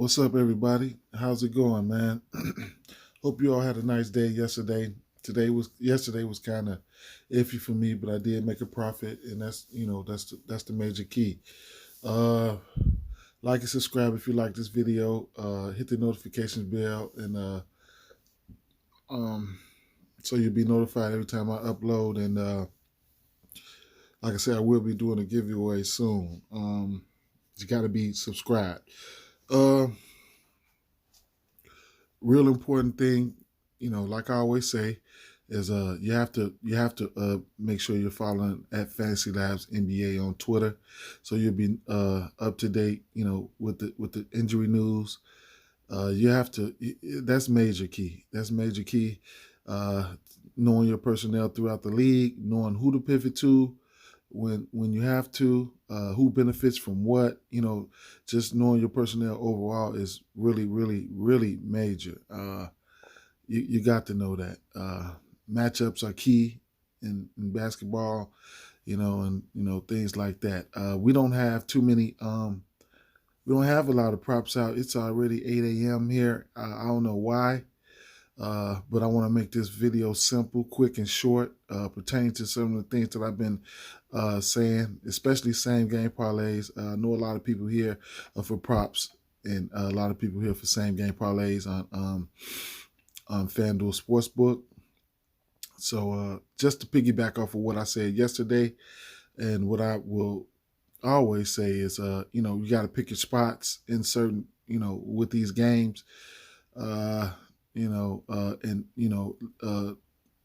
What's up, everybody? How's it going, man? Hope you all had a nice day yesterday. Yesterday was kind of iffy for me, but I did make a profit, and that's the major key. Uh, like and subscribe if you like this video. Hit the notifications bell, and um, so you'll be notified every time I upload. And like I said, I will be doing a giveaway soon. You got to be subscribed. Uh, Real important thing, like I always say, is you have to make sure you're following at Fantasy Labs NBA on Twitter, so you'll be up to date, with the injury news. You have to. That's major key. That's major key. Uh, Knowing your personnel throughout the league, knowing who to pivot to, when you have to, who benefits from what, just knowing your personnel overall is really, really, really major. You got to know that. Matchups are key in basketball, and things like that. We don't have too many. We don't have a lot of props out. It's already 8 a.m. here. I don't know why. But I want to make this video simple, quick, and short, pertaining to some of the things that I've been saying, especially same game parlays. I know a lot of people here for props, and a lot of people here for same game parlays on FanDuel Sportsbook. So just to piggyback off of what I said yesterday, and what I will always say is, you got to pick your spots in certain, with these games.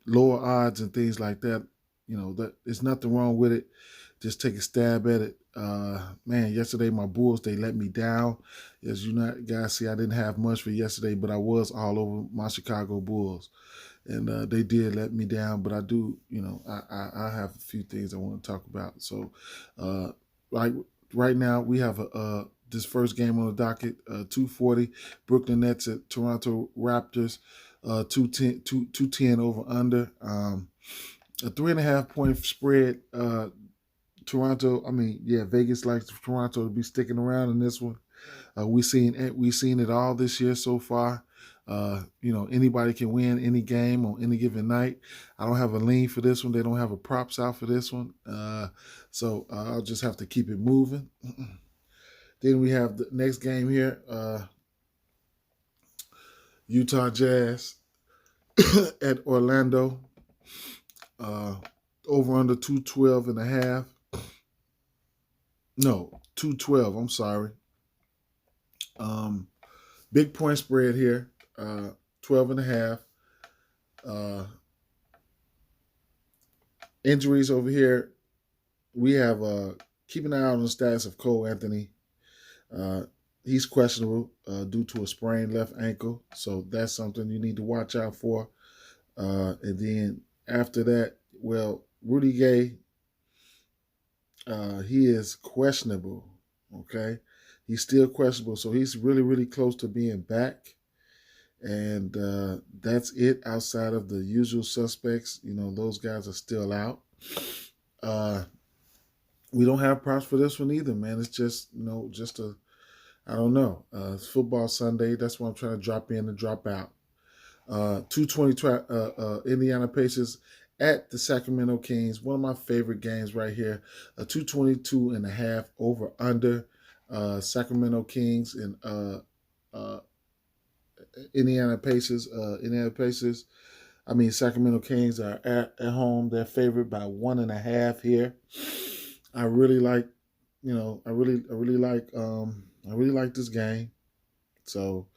Lower odds and things like that. That there's nothing wrong with it. Just take a stab at it. Man, yesterday my Bulls, they let me down. As you guys see, I didn't have much for yesterday, but I was all over my Chicago Bulls, and they did let me down. But I do, I have a few things I want to talk about. So, right now we have this first game on the docket, 240, Brooklyn Nets at Toronto Raptors, 210 over under, a 3.5 point spread. Vegas likes Toronto to be sticking around in this one. We've seen it all this year so far. Anybody can win any game on any given night. I don't have a lean for this one. They don't have a props out for this one. So I'll just have to keep it moving. Then we have the next game here, Utah Jazz at Orlando, over under 212 and a half. No, 212, I'm sorry. Big point spread here, 12 and a half. Injuries over here, we have keep an eye out on the status of Cole Anthony. He's questionable due to a sprained left ankle, so that's something you need to watch out for. And then after that, Rudy Gay, he is questionable, okay? He's still questionable, so he's really, really close to being back. And that's it outside of the usual suspects. Those guys are still out. We don't have props for this one either, man. It's just, I don't know. It's football Sunday. That's why I'm trying to drop in and drop out. 220 Indiana Pacers at the Sacramento Kings. One of my favorite games right here. 222 and a half over under. Sacramento Kings and Indiana Pacers. Sacramento Kings are at home. They're favored by 1.5 here. I really like, I really like this game. So,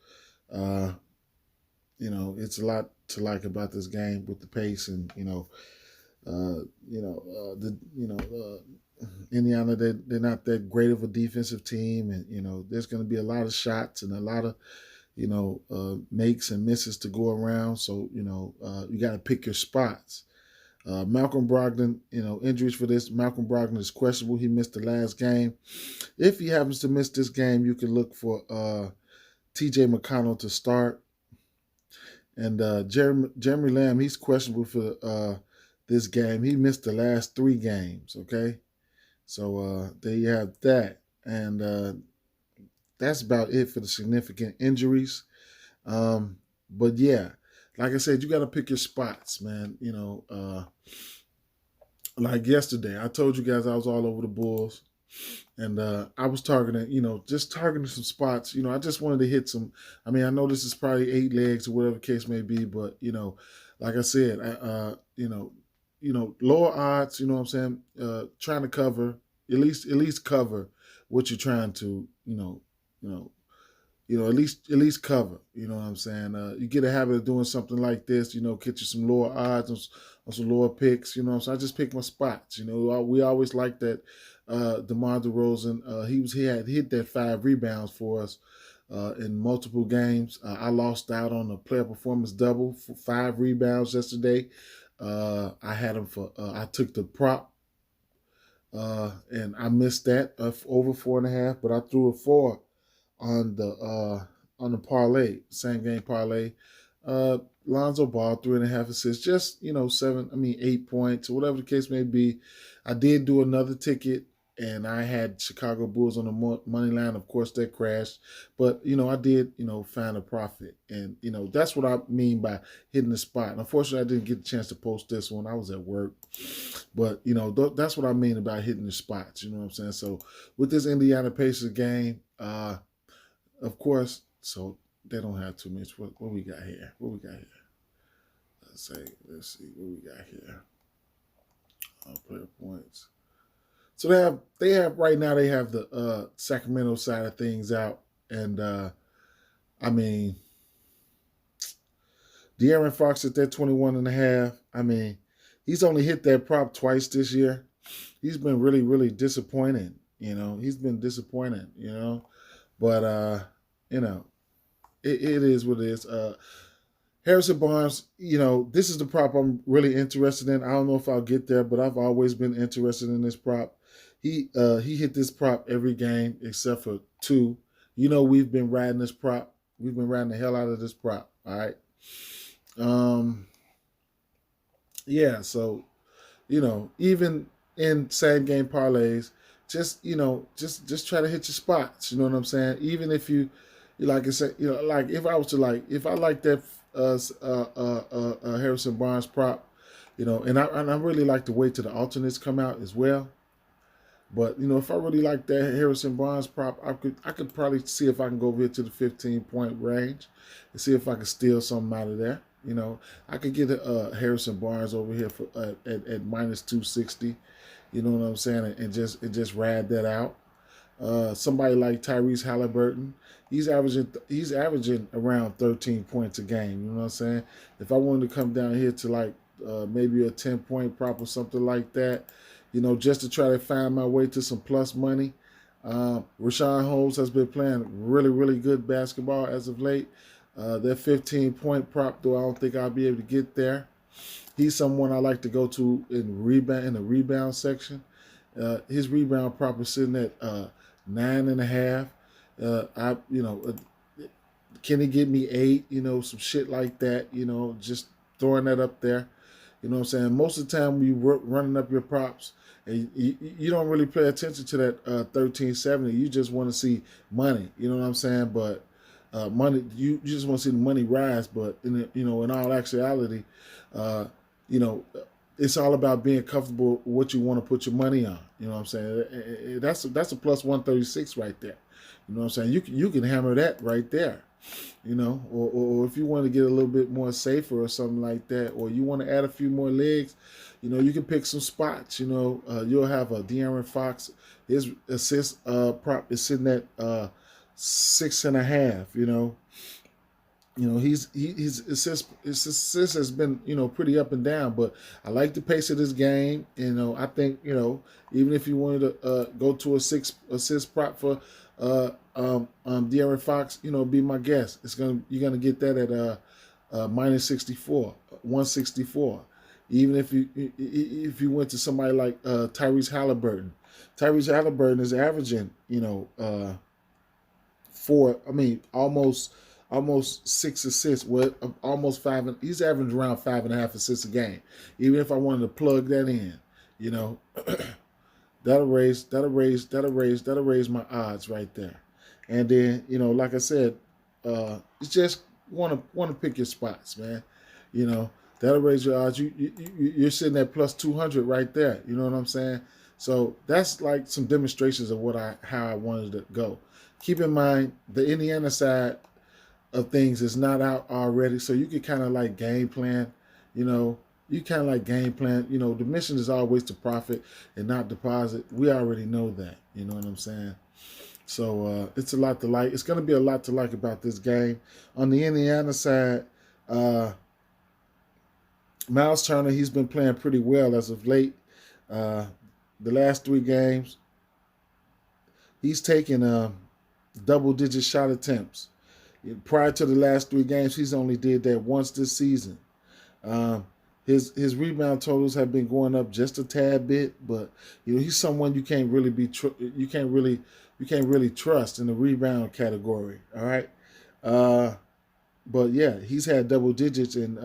it's a lot to like about this game with the pace and Indiana, they're not that great of a defensive team, and there's going to be a lot of shots and a lot of makes and misses to go around. So you got to pick your spots. Malcolm Brogdon, injuries for this. Malcolm Brogdon is questionable. He missed the last game. If he happens to miss this game, you can look for T.J. McConnell to start. And Jeremy Lamb, he's questionable for this game. He missed the last 3 games, okay? So there you have that. And that's about it for the significant injuries. But yeah, like I said, you got to pick your spots, man. Like yesterday, I told you guys I was all over the Bulls. And I was targeting, just targeting some spots. I just wanted to hit some. I mean, I know this is probably 8 legs or whatever the case may be, but like I said, lower odds. You know what I'm saying? Trying to cover at least cover what you're trying to, you know, at least cover. You know what I'm saying? You get a habit of doing something like this. Get you some lower odds on some lower picks. So I just pick my spots. We always like that. DeMar DeRozan, he had hit that 5 rebounds for us in multiple games. I lost out on a player performance double for 5 rebounds yesterday. I had him for. I took the prop. And I missed that over 4.5, but I threw a 4 on the parlay, same game parlay. Lonzo Ball 3.5 assists, just 8 points or whatever the case may be. I did do another ticket, and I had Chicago Bulls on the money line. Of course, that crashed, but I did find a profit, and that's what I mean by hitting the spot. And unfortunately, I didn't get the chance to post this one. I was at work, but that's what I mean about hitting the spots. You know what I'm saying? So with this Indiana Pacers game, of course, so they don't have too much. What we got here? Let's see what we got here. Player points. So they have right now. They have the Sacramento side of things out, and I mean, De'Aaron Fox at that 21.5. I mean, he's only hit that prop twice this year. He's been really, really disappointing. He's been disappointing. But it is what it is. Harrison Barnes, this is the prop I'm really interested in. I don't know if I'll get there, but I've always been interested in this prop. He hit this prop every game except for 2. We've been riding this prop. We've been riding the hell out of this prop. All right. Yeah. So, even in same game parlays, just try to hit your spots. You know what I'm saying? Even if you, like I said, like if I like that Harrison Barnes prop, and I really like to wait till the alternates come out as well. But if I really like that Harrison Barnes prop, I could probably see if I can go over here to the 15-point range and see if I can steal something out of there. I could get Harrison Barnes over here for at minus 260. You know what I'm saying, and just ride that out. Somebody like Tyrese Halliburton, he's averaging around 13 points a game. You know what I'm saying? If I wanted to come down here to like maybe a 10-point prop or something like that, just to try to find my way to some plus money. Rashaan Holmes has been playing really, really good basketball as of late. That 15-point prop, though, I don't think I'll be able to get there. He's someone I like to go to in the rebound section. His rebound prop is sitting at 9.5. Can he give me 8? Some shit like that. Just throwing that up there. You know what I'm saying? Most of the time, when you're running up your props, and you don't really pay attention to that 1370. You just want to see money. You know what I'm saying? But money, you just want to see the money rise. But in all actuality, it's all about being comfortable with what you want to put your money on. You know what I'm saying? That's a plus 136 right there. You know what I'm saying? You can hammer that right there. Or if you want to get a little bit more safer or something like that, or you want to add a few more legs, you can pick some spots. You'll have a De'Aaron Fox. His assist prop is sitting at 6.5. His assist has been pretty up and down, but I like the pace of this game. I think even if you wanted to go to a 6 assist prop for De'Aaron Fox, be my guest. You're gonna get that at minus 164. Even if you went to somebody like Tyrese Halliburton. Tyrese Halliburton is averaging almost 6 assists. Well, almost 5. He's averaging around 5.5 assists a game. Even if I wanted to plug that in, that'll raise my odds right there. And then, like I said, it's just want to pick your spots, man. You know, that'll raise your odds. You're sitting at plus 200 right there. You know what I'm saying? So that's like some demonstrations of how I wanted to go. Keep in mind the Indiana side of things is not out already, so you can kind of like game plan. You know, you kind of like game plan. The mission is always to profit and not deposit. We already know that. You know what I'm saying? So it's a lot to like. It's going to be a lot to like about this game. On the Indiana side, Miles Turner, he's been playing pretty well as of late. Uh, the last 3 games, he's taken double-digit shot attempts. Prior to the last 3 games, he's only did that once this season. Um, his rebound totals have been going up just a tad bit, but he's someone you can't really you can't really trust in the rebound category. All right, but yeah, he's had double digits in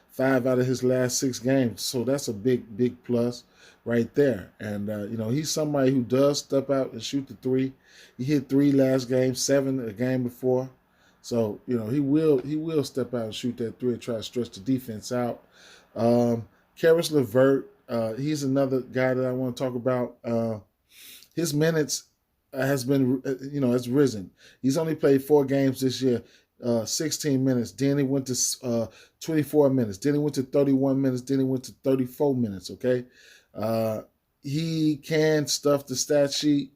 5 out of his last 6 games, so that's a big plus right there. And he's somebody who does step out and shoot the three. He hit 3 last game, 7 a game before. So he will step out and shoot that three and try to stretch the defense out. Karis Levert, he's another guy that I want to talk about. His minutes has been has risen. He's only played 4 games this year, 16 minutes. Then he went to 24 minutes. Then he went to 31 minutes. Then he went to 34 minutes. Okay, he can stuff the stat sheet.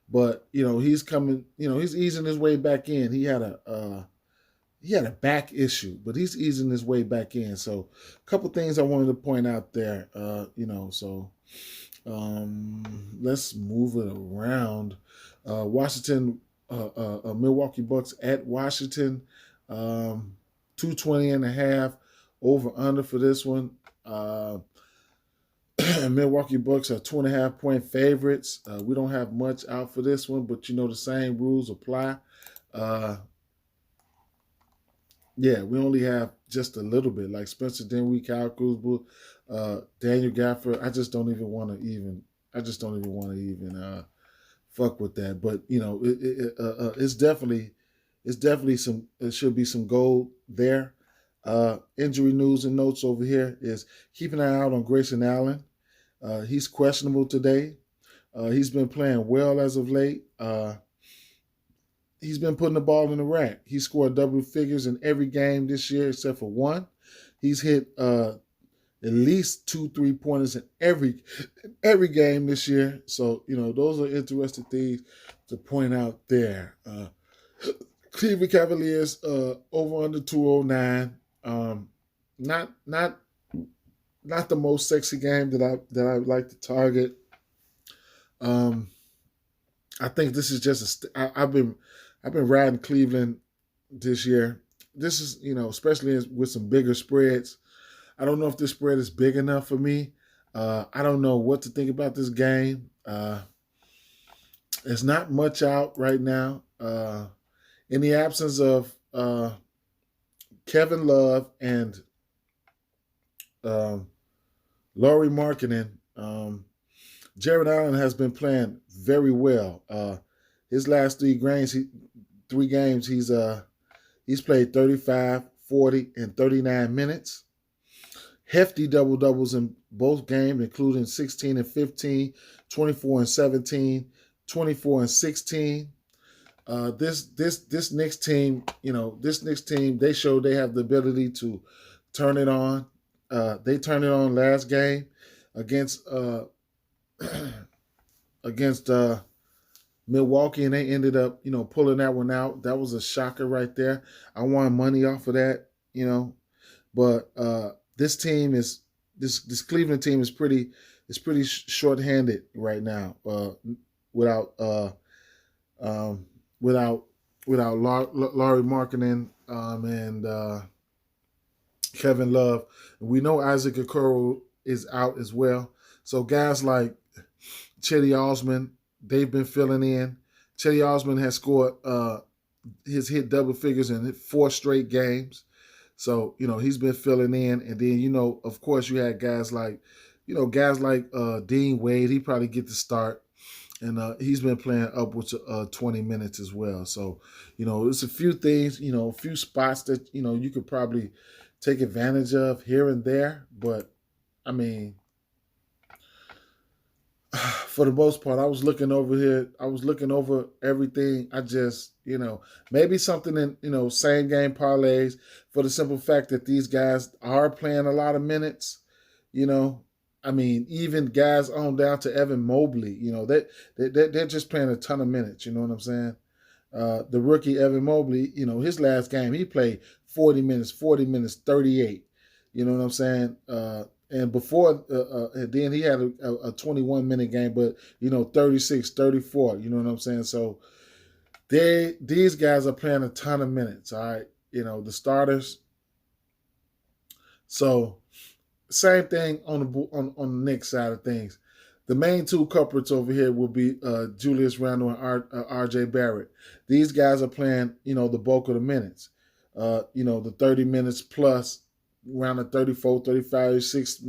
But he's coming. He's easing his way back in. He had a back issue, but he's easing his way back in. So, a couple things I wanted to point out there. So let's move it around. Washington, Milwaukee Bucks at Washington, 220.5 over under for this one. Milwaukee Bucks are 2.5-point favorites. We don't have much out for this one, but the same rules apply. Yeah, we only have just a little bit, like Spencer Dinwiddie, Kyle Kuzma, Daniel Gafford. I just don't even want to even fuck with that. But it's definitely some. It should be some gold there. Injury news and notes over here is keep an eye out on Grayson Allen. He's questionable today. He's been playing well as of late. He's been putting the ball in the rack. He scored double figures in every game this year except for one. He's hit at least 2 3-pointers in every game this year. So those are interesting things to point out there. Cleveland Cavaliers over under 209. Not the most sexy game that I would like to target. I think this is just I've been riding Cleveland this year. This is especially with some bigger spreads. I don't know if this spread is big enough for me. I don't know what to think about this game. There's not much out right now. In the absence of Kevin Love and Lauri Markkanen, Jared Allen has been playing very well. His last 3 games, he's played 35, 40, and 39 minutes. Hefty double-doubles in both games, including 16 and 15, 24 and 17, 24 and 16. This Knicks team, they show they have the ability to turn it on. They turned it on last game against Milwaukee, and they ended up, pulling that one out. That was a shocker right there. I won money off of that, But this Cleveland team is pretty short-handed right now. Without Lauri Markkanen and Kevin Love. We know Isaac Okoro is out as well. So guys like Cedi Osman, they've been filling in. Cedi Osman has scored has hit double figures in 4 straight games. So, he's been filling in. And then, of course, you had guys like Dean Wade. He probably get the start. and he's been playing upwards of 20 minutes as well. So, it's a few things, a few spots that you could probably take advantage of here and there. But I mean, for the most part, I was looking over here. I was looking over everything. I just, maybe something in, same game parlays for the simple fact that these guys are playing a lot of minutes. You know, I mean, even guys on down to Evan Mobley, they're just playing a ton of minutes. You know what I'm saying? The rookie Evan Mobley, his last game, he played 40 minutes, 38. You know what I'm saying? And before, then he had a 21-minute game, but, 36, 34. You know what I'm saying? So these guys are playing a ton of minutes, all right? The starters. So same thing on the Knicks side of things. The main two culprits over here will be Julius Randle and R.J. Barrett. These guys are playing, the bulk of the minutes. The 30 minutes plus, around the 34, 35, 36,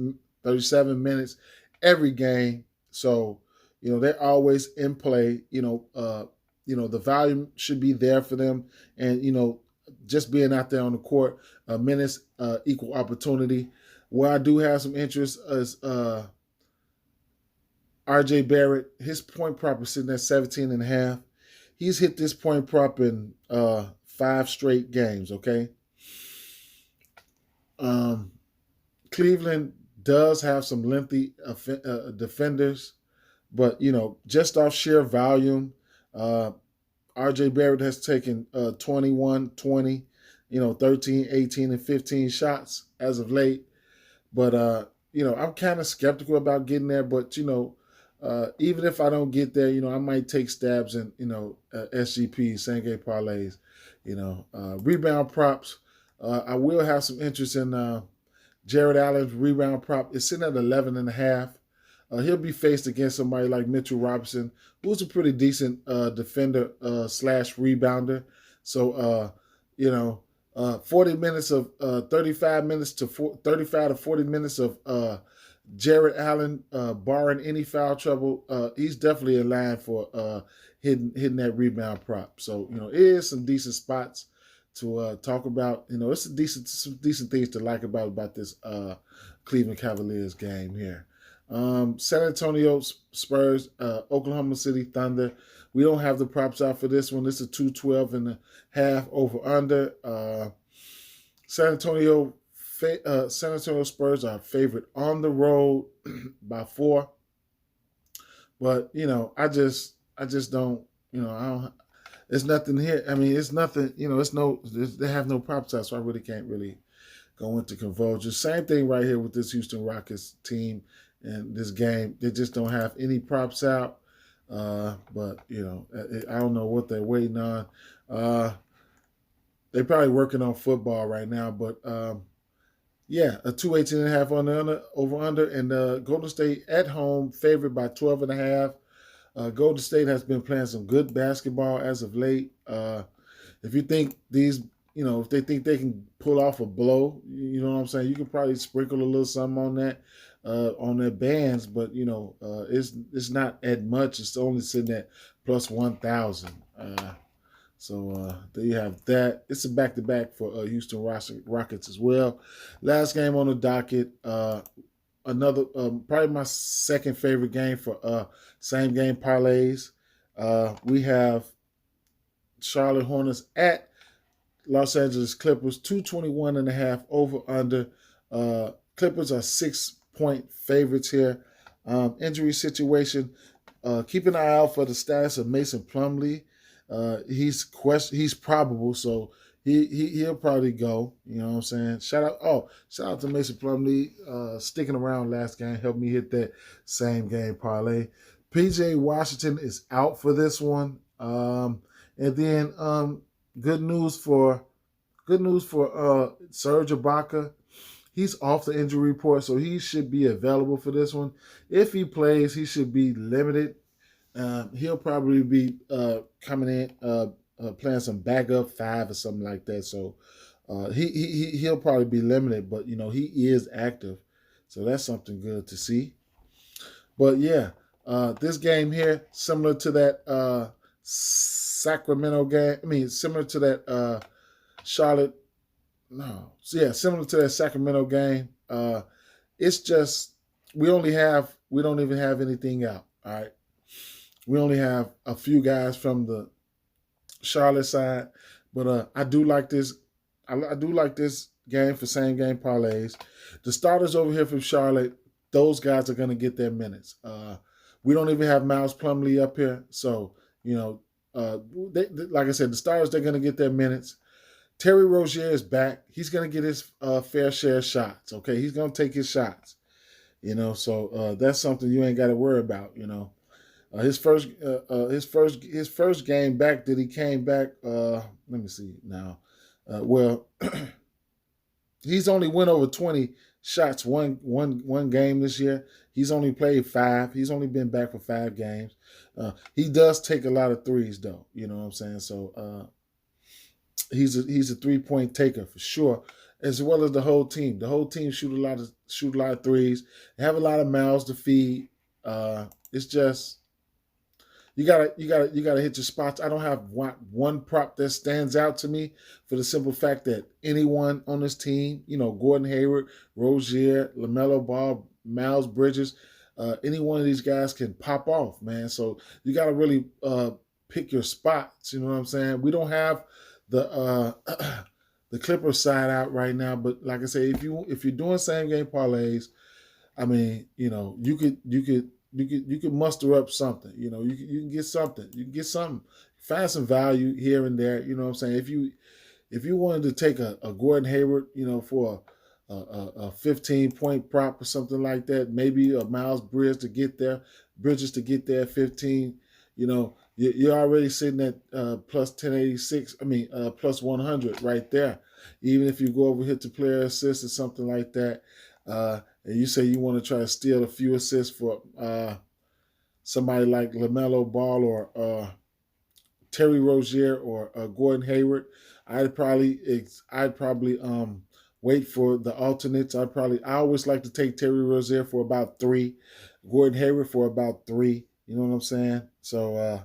37 minutes every game. So, they're always in play. The volume should be there for them. And, just being out there on the court, minutes equal opportunity. Where I do have some interest is R.J. Barrett. His point prop is sitting at 17.5. He's hit this point prop in 5 straight games, okay? Cleveland does have some lengthy defenders, but, just off sheer volume, R.J. Barrett has taken 21, 20, 13, 18, and 15 shots as of late. But, I'm kind of skeptical about getting there. But, even if I don't get there, I might take stabs in, SGP, same game parlays, rebound props. I will have some interest in Jared Allen's rebound prop. It's sitting at 11.5. He'll be faced against somebody like Mitchell Robinson, who's a pretty decent defender slash rebounder. So, 40 minutes of 35 minutes to 35 to 40 minutes of Jared Allen, barring any foul trouble, he's definitely in line for hitting that rebound prop. So, it is some decent spots to talk about. It's some decent things to like about this Cleveland Cavaliers game here. San Antonio Spurs, Oklahoma City Thunder. We don't have the props out for this one. This is 212.5 over under. San Antonio Spurs are favorite on the road by 4. But I just don't. I don't. There's nothing here. I mean, it's nothing. They have no props out, so I really can't go into convulsions. Same thing right here with this Houston Rockets team and this game. They just don't have any props out. But I don't know what they're waiting on. They're probably working on football right now. But a 218.5 on the over under, and Golden State at home favored by 12.5. Golden State has been playing some good basketball as of late. If you think if they think they can pull off a blow, you know what I'm saying, you can probably sprinkle a little something on that, on their bands, but it's not at much. It's only sitting at plus 1,000. So there you have that. It's a back-to-back for Houston Rockets as well. Last game on the docket. Another probably my second favorite game for same game parlays. We have Charlotte Hornets at Los Angeles Clippers, 221.5 over under. Clippers are 6-point favorites here. Injury situation. Keep an eye out for the status of Mason Plumlee. He's probable, so he'll probably go. You know what I'm saying? Shout out to Mason Plumlee sticking around last game, helped me hit that same game parlay. PJ Washington is out for this one. And then good news for Serge Ibaka. He's off the injury report, so he should be available for this one. If he plays, he should be limited. He'll probably be coming in playing some backup 5 or something like that. So he'll probably be limited, but he is active, so that's something good to see. But yeah, This game here, similar to that Sacramento game. I mean, similar to that Charlotte. No, so yeah, similar to that Sacramento game. It's just we don't even have anything out. All right, we only have a few guys from the Charlotte side, but I do like this. I do like this game for same game parlays. The starters over here from Charlotte, those guys are going to get their minutes. We don't even have Miles Plumlee up here, so you know, like I said, the starters they're going to get their minutes. Terry Rozier is back. He's going to get his fair share of shots. Okay, he's going to take his shots. You know, so that's something you ain't got to worry about. You know, his first game back that he came back. Let me see now. Well, he's only went over 20 shots one game this year. He's only played 5. He's only been back for 5 games. He does take a lot of threes though. You know what I'm saying? So he's a 3-point taker for sure, as well as the whole team. The whole team shoot a lot of threes. They have a lot of mouths to feed. It's just you gotta hit your spots. I don't have one prop that stands out to me for the simple fact that anyone on this team, you know, Gordon Hayward, Rozier, LaMelo Ball, Miles Bridges, any one of these guys can pop off, man. So you gotta really pick your spots. You know what I'm saying? We don't have the the Clippers side out right now, but like I say, if you're doing same game parlays, I mean, you know, you could muster up something. You know, you can get something. You can get something. Find some value here and there. You know what I'm saying? If you wanted to take a Gordon Hayward, you know, for a 15-point prop or something like that, maybe a Miles Bridges to get there 15. You know, you're already sitting at plus 1086. I mean, plus 100 right there. Even if you go over here to player assist or something like that, and you say you want to try to steal a few assists for somebody like LaMelo Ball or Terry Rozier or Gordon Hayward, I'd probably wait for the alternates. I always like to take Terry Rozier for about 3, Gordon Hayward for about 3. You know what I'm saying? So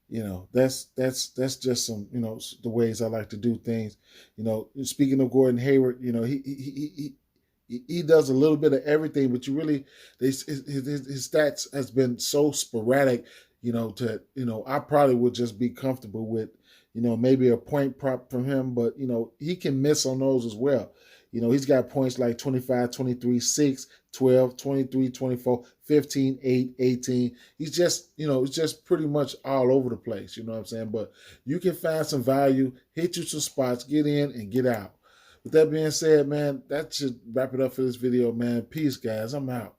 you know, that's just some, you know, the ways I like to do things. You know, speaking of Gordon Hayward, you know, he does a little bit of everything, but his stats has been so sporadic, you know, I probably would just be comfortable with, you know, maybe a point prop from him, but, you know, he can miss on those as well. You know, he's got points like 25, 23, 6, 12, 23, 24, 15, 8, 18. He's just, you know, it's just pretty much all over the place, you know what I'm saying? But you can find some value, hit you some spots, get in and get out. With that being said, man, that should wrap it up for this video, man. Peace, guys. I'm out.